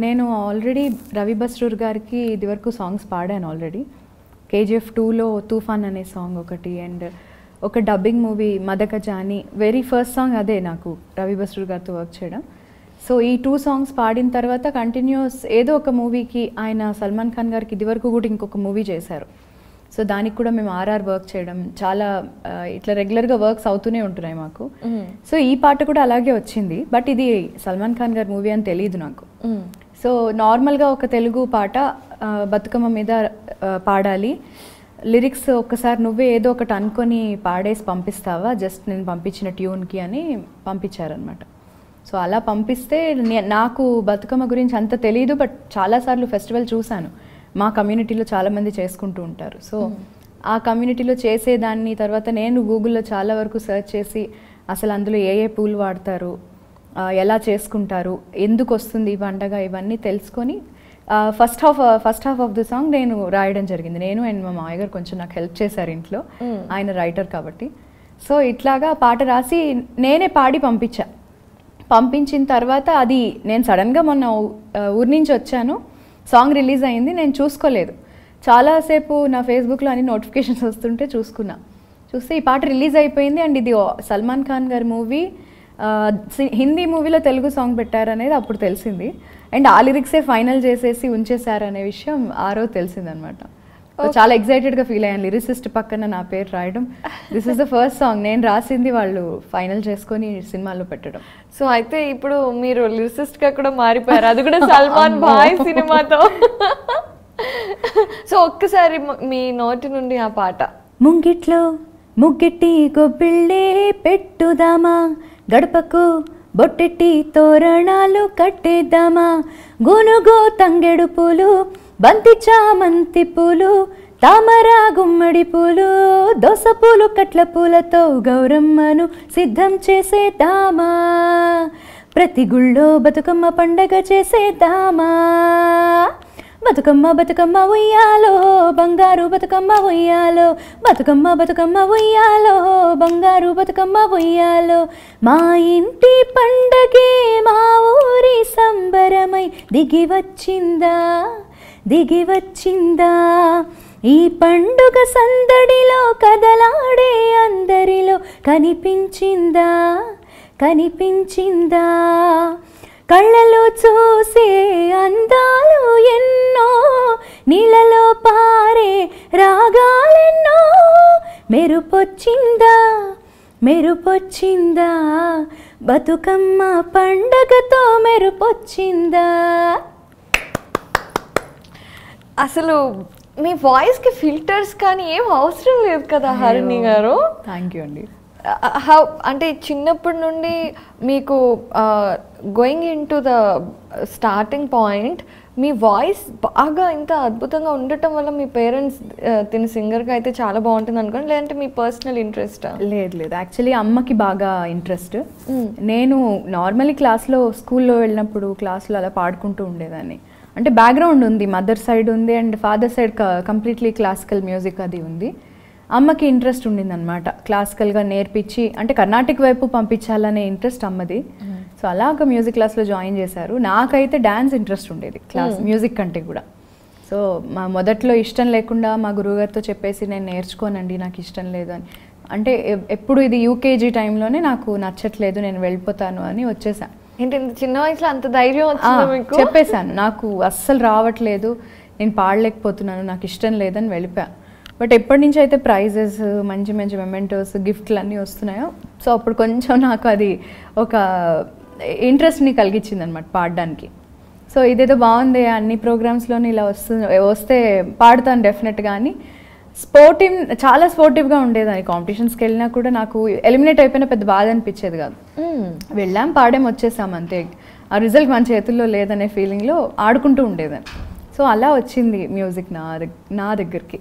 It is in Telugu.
నేను ఆల్రెడీ రవి బస్రూర్ గారికి ఇదివరకు సాంగ్స్ పాడాను ఆల్రెడీ. KGF 2లో తూఫాన్ అనే సాంగ్ ఒకటి, అండ్ ఒక డబ్బింగ్ మూవీ మదకజాని, వెరీ ఫస్ట్ సాంగ్ అదే నాకు రవి బస్రూర్ గారితో వర్క్ చేయడం. సో ఈ 2 సాంగ్స్ పాడిన తర్వాత కంటిన్యూస్ ఏదో ఒక మూవీకి ఆయన సల్మాన్ ఖాన్ గారికి ఇదివరకు కూడా ఇంకొక మూవీ చేశారు. సో దానికి కూడా మేము RR వర్క్ చేయడం, చాలా ఇట్లా రెగ్యులర్గా వర్క్స్ అవుతూనే ఉంటున్నాయి మాకు. సో ఈ పాట కూడా అలాగే వచ్చింది, బట్ ఇది సల్మాన్ ఖాన్ గారి మూవీ అని తెలియదు నాకు. సో నార్మల్గా ఒక తెలుగు పాట బతుకమ్మ మీద పాడాలి, లిరిక్స్ ఒక్కసారి నువ్వే ఏదో ఒకటి అనుకొని పాడేసి పంపిస్తావా జస్ట్ నేను పంపించిన ట్యూన్కి అని పంపించారనమాట. సో అలా పంపిస్తే నాకు బతుకమ్మ గురించి అంత తెలియదు, బట్ చాలాసార్లు ఫెస్టివల్ చూశాను, మా కమ్యూనిటీలో చాలామంది చేసుకుంటూ ఉంటారు. సో ఆ కమ్యూనిటీలో చేసేదాన్ని తర్వాత నేను గూగుల్లో చాలా వరకు సెర్చ్ చేసి అసలు అందులో ఏ ఏ పూలు వాడతారు, ఎలా చేసుకుంటారు, ఎందుకు వస్తుంది ఈ పండగ, ఇవన్నీ తెలుసుకొని first half of the song నేను రాయడం జరిగింది. నేను అండ్ మా మామయ్య గారు కొంచెం నాకు హెల్ప్ చేశారు ఇంట్లో, ఆయన రైటర్ కాబట్టి. సో ఇట్లాగా పాట రాసి నేనే పాడి పంపించిన తర్వాత అది నేను సడన్గా మొన్న ఊరి నుంచి వచ్చాను, సాంగ్ రిలీజ్ అయింది, నేను చూసుకోలేదు. చాలాసేపు నా ఫేస్బుక్లో అన్ని నోటిఫికేషన్స్ వస్తుంటే చూస్తే ఈ పాట రిలీజ్ అయిపోయింది, అండ్ ఇది సల్మాన్ ఖాన్ గారి మూవీ, హిందీ మూవీలో తెలుగు సాంగ్ పెట్టారనేది అప్పుడు తెలిసింది. అండ్ ఆ లిరిక్సే ఫైనల్ చేసేసి ఉంచేశారు అనే విషయం ఆ రోజు తెలిసిందనమాట. చాలా ఎక్సైటెడ్గా ఫీల్ అయ్యాను, లిరిసిస్ట్ పక్కన నా పేరు రాయడం. This is the first song నేను రాసింది, వాళ్ళు ఫైనల్ చేసుకొని సినిమాలో పెట్టడం. సో అయితే ఇప్పుడు మీరు లిరిసిస్ట్గా కూడా మారిపోయారు, అది కూడా సల్మాన్ భాయ్ సినిమాతో. సో ఒక్కసారి మీ నోటి నుండి ఆ పాట. ముంగిట్లో ముగ్గిట్టి గొబ్బిళ్ళే పెట్టుదామా, గడపకు బొట్టెట్టి తోరణాలు కట్టేద్దామా, గూనుగో తంగెడు పూలు, బంతి చామంతి పూలు, తామర గుమ్మడి పూలు, దోస పూలు కట్ల పూలతో గౌరమ్మను సిద్ధం చేసేద్దామా, ప్రతి గుళ్ళో బతుకమ్మ పండగ చేసేద్దామా, బతుకమ్మ బతుకమ్మ ఉయ్యాలో బంగారు బతుకమ్మ ఉయ్యాలో, బతుకమ్మ బతుకమ్మ ఉయ్యాలో బంగారు బతుకమ్మ ఉయ్యాలో, మా ఇంటి పండగే మా ఊరి సంబరమై దిగి వచ్చిందా, ఈ పండుగ సందడిలో కదలాడే అందరిలో కనిపించిందా, కళ్ళలో చూసే అందాలు ఎన్నో, నీళ్ళలో పారే రాగాలెన్నో, మెరుపొచ్చిందా బతుకమ్మ పండగతో మెరుపొచ్చిందా. అసలు మీ వాయిస్కి ఫిల్టర్స్ కానీ ఏం అవసరం లేదు కదా హరిణి గారు. థ్యాంక్ యూ అండి. అంటే చిన్నప్పటి నుండి మీకు going in to the starting point me voice బాగా ఇంత అద్భుతంగా ఉండటం వల్ల మీ పేరెంట్స్ తిన సింగర్గా అయితే చాలా బాగుంటుంది అనుకోండి, లేదంటే మీ పర్సనల్ ఇంట్రెస్ట్? లేదు, యాక్చువల్లీ అమ్మకి బాగా ఇంట్రెస్ట్. నేను నార్మల్లీ స్కూల్లో వెళ్ళినప్పుడు క్లాస్లో అలా పాడుకుంటూ ఉండేదాన్ని. అంటే బ్యాక్గ్రౌండ్ ఉంది, మదర్ సైడ్ ఉంది and father side completely classical music అది ఉంది. అమ్మకి ఇంట్రెస్ట్ ఉండిందనమాట, క్లాసికల్గా నేర్పించి అంటే కర్ణాటిక్ వైపు పంపించాలనే ఇంట్రెస్ట్ అమ్మది. సో అలా ఒక మ్యూజిక్ క్లాస్లో జాయిన్ చేశారు. నాకైతే డ్యాన్స్ ఇంట్రెస్ట్ ఉండేది మ్యూజిక్ కంటే కూడా. సో మా మొదట్లో ఇష్టం లేకుండా మా గురువుగారితో చెప్పేసి నేను నేర్చుకోనండి, నాకు ఇష్టం లేదు అని, అంటే ఎప్పుడు ఇది UKG టైంలోనే నాకు నచ్చట్లేదు నేను వెళ్ళిపోతాను అని వచ్చేసాను. ఏంటి చిన్న వయసులో అంత ధైర్యం వచ్చిందా మీకు? చెప్పేశాను, నాకు అస్సలు రావట్లేదు, నేను పాడలేకపోతున్నాను, నాకు ఇష్టం లేదని వెళ్ళిపోయాను. బట్ ఎప్పటి నుంచి అయితే ప్రైజెస్, మంచి మంచి మెమెంటోస్, గిఫ్ట్లు అన్నీ వస్తున్నాయో, సో అప్పుడు కొంచెం నాకు అది ఒక ఇంట్రెస్ట్ని కలిగించింది అనమాట పాడడానికి. సో ఇదేదో బాగుంది, అన్ని ప్రోగ్రామ్స్లోని ఇలా వస్తే పాడుతాను డెఫినెట్గా అని చాలా స్పోర్టివ్గా ఉండేదాన్ని. కాంపిటీషన్స్కి వెళ్ళినా కూడా నాకు ఎలిమినేట్ అయిపోయిన పెద్ద బాధ అనిపించేది కాదు. వెళ్ళాం, పాడాం, వచ్చేసాం అంతే. ఆ రిజల్ట్ మన చేతుల్లో లేదనే ఫీలింగ్లో ఆడుకుంటూ ఉండేదాన్ని. సో అలా వచ్చింది మ్యూజిక్ నా దగ్గరికి.